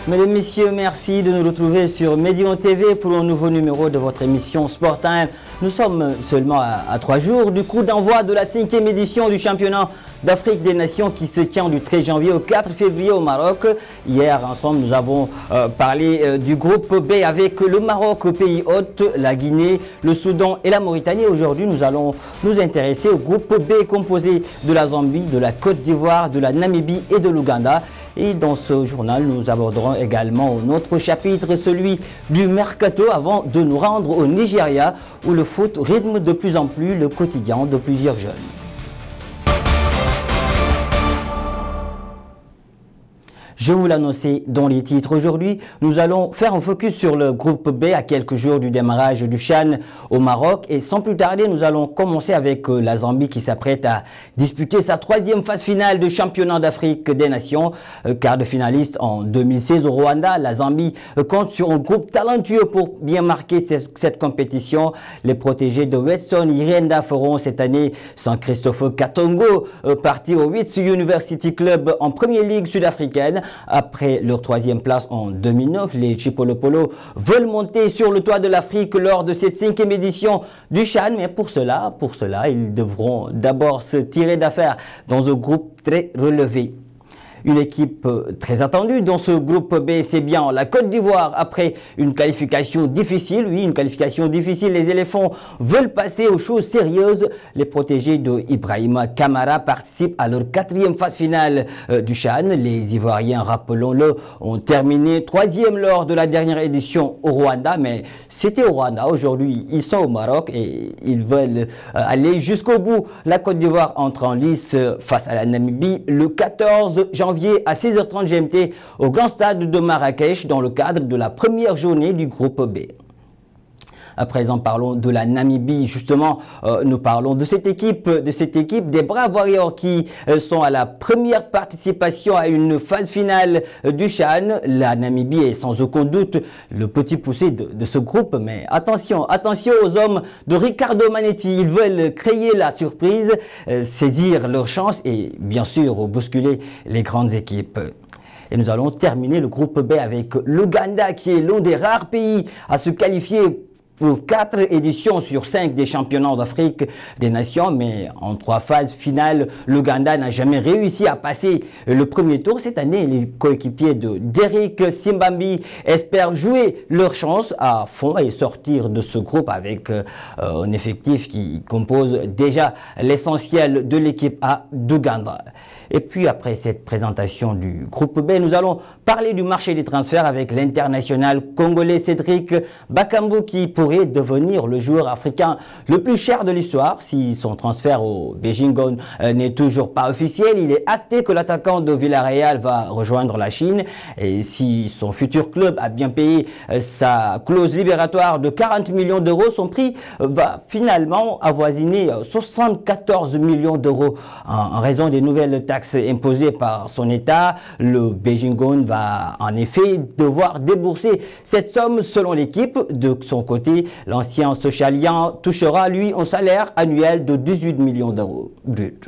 Mesdames, Messieurs, merci de nous retrouver sur Médion TV pour un nouveau numéro de votre émission Sport Time. Nous sommes seulement à 3 jours du coup d'envoi de la 5e édition du championnat d'Afrique des Nations qui se tient du 13 janvier au 4 février au Maroc. Hier, ensemble, nous avons parlé du groupe B avec le Maroc, pays hôte, la Guinée, le Soudan et la Mauritanie. Aujourd'hui, nous allons nous intéresser au groupe B composé de la Zambie, de la Côte d'Ivoire, de la Namibie et de l'Ouganda. Et dans ce journal, nous aborderons également notre chapitre, celui du Mercato, avant de nous rendre au Nigeria, où le foot rythme de plus en plus le quotidien de plusieurs jeunes. Je vous l'annonçais dans les titres. Aujourd'hui, nous allons faire un focus sur le groupe B à quelques jours du démarrage du CHAN au Maroc. Et sans plus tarder, nous allons commencer avec la Zambie qui s'apprête à disputer sa 3e phase finale de championnat d'Afrique des Nations. Quart de finaliste en 2016 au Rwanda, la Zambie compte sur un groupe talentueux pour bien marquer cette compétition. Les protégés de Wetson Irenda feront cette année sans Christophe Katongo, parti au Wits University Club en Première Ligue sud-africaine. Après leur 3e place en 2009, les Chipolopolo veulent monter sur le toit de l'Afrique lors de cette 5e édition du CHAN. Mais pour cela, ils devront d'abord se tirer d'affaire dans un groupe très relevé. Une équipe très attendue dans ce groupe B, c'est bien la Côte d'Ivoire. Après une qualification difficile, oui, une qualification difficile, les éléphants veulent passer aux choses sérieuses. Les protégés de Ibrahima Kamara participent à leur 4e phase finale du CHAN. Les Ivoiriens, rappelons-le, ont terminé 3e lors de la dernière édition au Rwanda, mais c'était au Rwanda. Aujourd'hui, ils sont au Maroc et ils veulent aller jusqu'au bout. La Côte d'Ivoire entre en lice face à la Namibie le 14 janvier à 16h30 GMT au Grand Stade de Marrakech dans le cadre de la première journée du groupe B. À présent, parlons de la Namibie. Justement, nous parlons de cette équipe, des Braves Warriors qui sont à la première participation à une phase finale du CHAN. La Namibie est sans aucun doute le petit poussé de ce groupe. Mais attention aux hommes de Ricardo Manetti. Ils veulent créer la surprise, saisir leur chance et bien sûr bousculer les grandes équipes. Et nous allons terminer le groupe B avec l'Ouganda qui est l'un des rares pays à se qualifier pour 4 éditions sur 5 des championnats d'Afrique des Nations, mais en 3 phases finales, l'Ouganda n'a jamais réussi à passer le premier tour. Cette année, les coéquipiers de Derrick Simbambi espèrent jouer leur chance à fond et sortir de ce groupe avec un effectif qui compose déjà l'essentiel de l'équipe A d'Ouganda. Et puis après cette présentation du groupe B, nous allons parler du marché des transferts avec l'international congolais Cédric Bakambu qui pourrait devenir le joueur africain le plus cher de l'histoire. Si son transfert au Beijing n'est toujours pas officiel, il est acté que l'attaquant de Villarreal va rejoindre la Chine. Et si son futur club a bien payé sa clause libératoire de 40 millions d'euros, son prix va finalement avoisiner 74 millions d'euros en raison des nouvelles taxes imposées par son État. Le Beijing va en effet devoir débourser cette somme selon l'équipe. De son côté, l'ancien socialien touchera lui un salaire annuel de 18 millions d'euros bruts.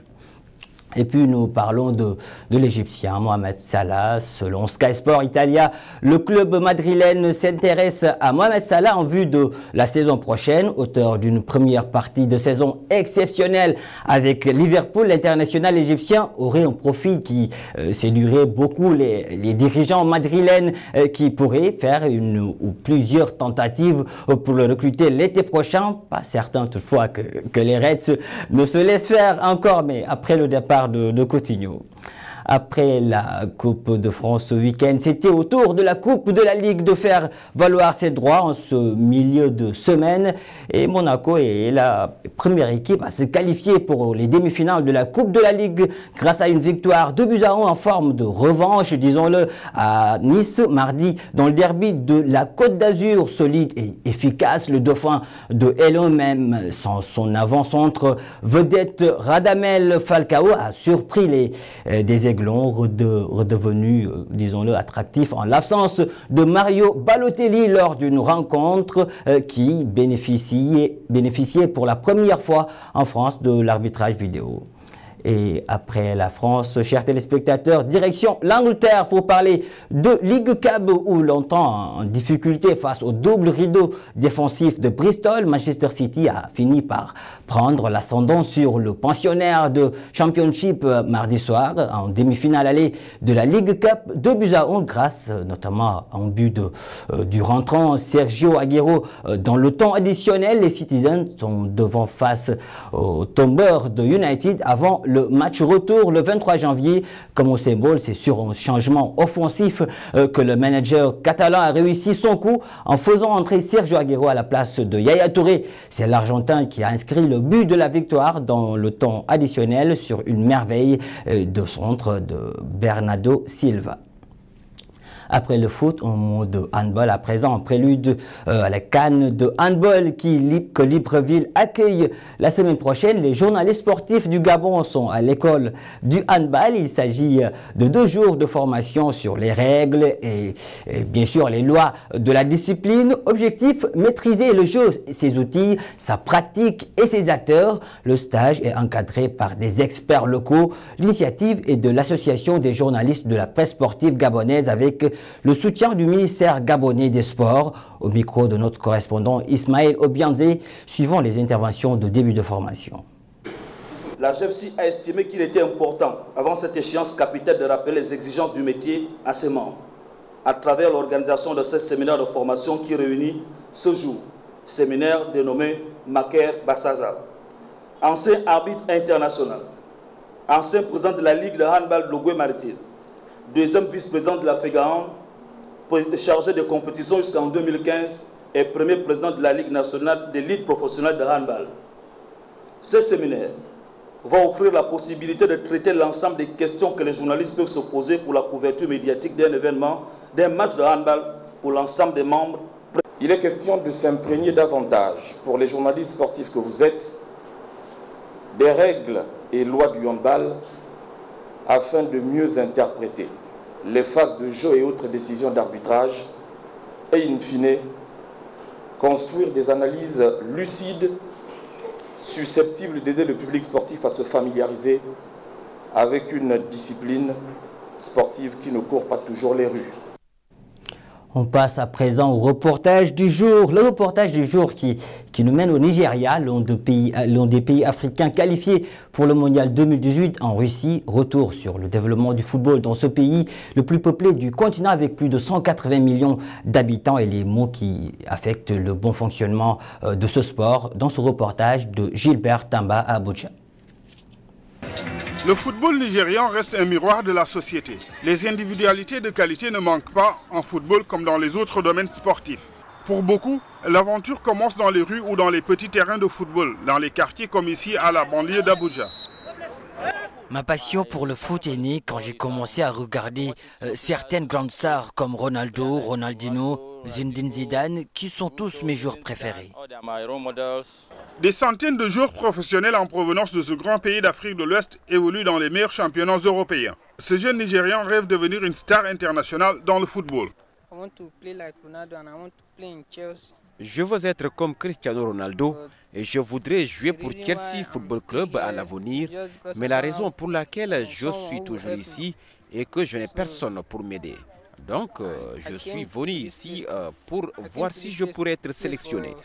Et puis nous parlons de l'Égyptien Mohamed Salah. Selon Sky Sport Italia, le club madrilène s'intéresse à Mohamed Salah en vue de la saison prochaine. Auteur d'une première partie de saison exceptionnelle avec Liverpool, l'international égyptien aurait un profil qui séduirait beaucoup les dirigeants madrilènes qui pourraient faire une ou plusieurs tentatives pour le recruter l'été prochain. Pas certain toutefois que les Reds ne se laissent faire encore, mais après le départ de Coutinho. Après la Coupe de France ce week-end, c'était au tour de la Coupe de la Ligue de faire valoir ses droits en ce milieu de semaine. Et Monaco est la première équipe à se qualifier pour les demi-finales de la Coupe de la Ligue grâce à une victoire 2-1 en forme de revanche, disons-le, à Nice mardi dans le derby de la Côte d'Azur. Solide et efficace, le dauphin de Hello, même sans son avant-centre vedette Radamel Falcao, a surpris des redevenu, disons-le, attractif en l'absence de Mario Balotelli lors d'une rencontre qui bénéficiait pour la première fois en France de l'arbitrage vidéo. Et après la France, chers téléspectateurs, direction l'Angleterre pour parler de League Cup où longtemps en difficulté face au double rideau défensif de Bristol, Manchester City a fini par prendre l'ascendant sur le pensionnaire de Championship mardi soir en demi-finale allée de la League Cup 2-1 grâce notamment à un but du rentrant Sergio Aguero dans le temps additionnel. Les Citizens sont devant face au tombeur de United avant le match retour le 23 janvier. Comme au symbole, c'est sur un changement offensif que le manager catalan a réussi son coup en faisant entrer Sergio Aguero à la place de Yaya Touré. C'est l'Argentin qui a inscrit le but de la victoire dans le temps additionnel sur une merveille de centre de Bernardo Silva. Après le foot, un mot de handball à présent, en prélude à la CAN de handball que Libreville accueille la semaine prochaine. Les journalistes sportifs du Gabon sont à l'école du handball. Il s'agit de 2 jours de formation sur les règles et bien sûr les lois de la discipline. Objectif, maîtriser le jeu, ses outils, sa pratique et ses acteurs. Le stage est encadré par des experts locaux. L'initiative est de l'Association des journalistes de la presse sportive gabonaise avec le soutien du ministère gabonais des Sports. Au micro de notre correspondant Ismaël Obianze, suivant les interventions de début de formation. La GEPSI a estimé qu'il était important, avant cette échéance capitale, de rappeler les exigences du métier à ses membres, à travers l'organisation de ce séminaire de formation qui réunit ce jour, séminaire dénommé Maker Bassaza, ancien arbitre international, ancien président de la Ligue de handball Logoué-Maritil, deuxième vice-président de la FEGAAN, chargé de compétition jusqu'en 2015 et premier président de la Ligue nationale d'élite professionnelle de handball. Ce séminaire va offrir la possibilité de traiter l'ensemble des questions que les journalistes peuvent se poser pour la couverture médiatique d'un événement, d'un match de handball pour l'ensemble des membres. Il est question de s'imprégner davantage pour les journalistes sportifs que vous êtes des règles et lois du handball afin de mieux interpréter les phases de jeu et autres décisions d'arbitrage et, in fine, construire des analyses lucides susceptibles d'aider le public sportif à se familiariser avec une discipline sportive qui ne court pas toujours les rues. On passe à présent au reportage du jour. Le reportage du jour qui nous mène au Nigeria, l'un des pays africains qualifiés pour le mondial 2018 en Russie. Retour sur le développement du football dans ce pays, le plus peuplé du continent avec plus de 180 millions d'habitants et les maux qui affectent le bon fonctionnement de ce sport dans ce reportage de Gilbert Tamba à Abuja. Le football nigérian reste un miroir de la société. Les individualités de qualité ne manquent pas en football comme dans les autres domaines sportifs. Pour beaucoup, l'aventure commence dans les rues ou dans les petits terrains de football, dans les quartiers comme ici à la banlieue d'Abuja. Ma passion pour le foot est née quand j'ai commencé à regarder certaines grandes stars comme Ronaldo, Ronaldinho, Zinedine Zidane, qui sont tous mes joueurs préférés. Des centaines de joueurs professionnels en provenance de ce grand pays d'Afrique de l'Ouest évoluent dans les meilleurs championnats européens. Ce jeune Nigérian rêve de devenir une star internationale dans le football. Je veux être comme Cristiano Ronaldo et je voudrais jouer pour Chelsea Football Club à l'avenir, mais la raison pour laquelle je suis toujours ici est que je n'ai personne pour m'aider. Donc, je suis venu ici pour voir si je pourrais être sélectionné.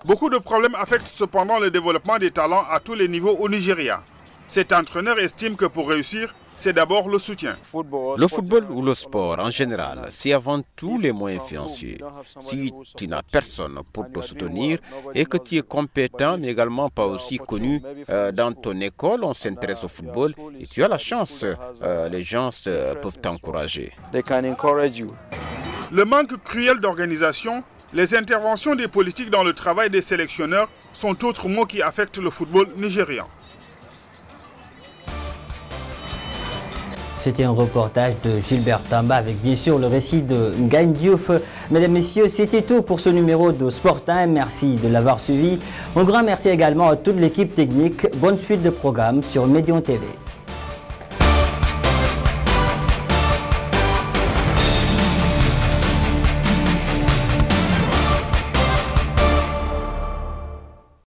Beaucoup de problèmes affectent cependant le développement des talents à tous les niveaux au Nigeria. Cet entraîneur estime que pour réussir, c'est d'abord le soutien. Le football ou le sport en général, c'est avant tout les moyens financiers. Si tu n'as personne pour te soutenir et que tu es compétent mais également pas aussi connu, dans ton école on s'intéresse au football et tu as la chance, les gens peuvent t'encourager. Le manque cruel d'organisation, les interventions des politiques dans le travail des sélectionneurs sont autres mots qui affectent le football nigérian. C'était un reportage de Gilbert Tamba avec bien sûr le récit de Ngagne Diouf. Mesdames, Messieurs, c'était tout pour ce numéro de Sport Time. Merci de l'avoir suivi. Un grand merci également à toute l'équipe technique. Bonne suite de programme sur Médion TV.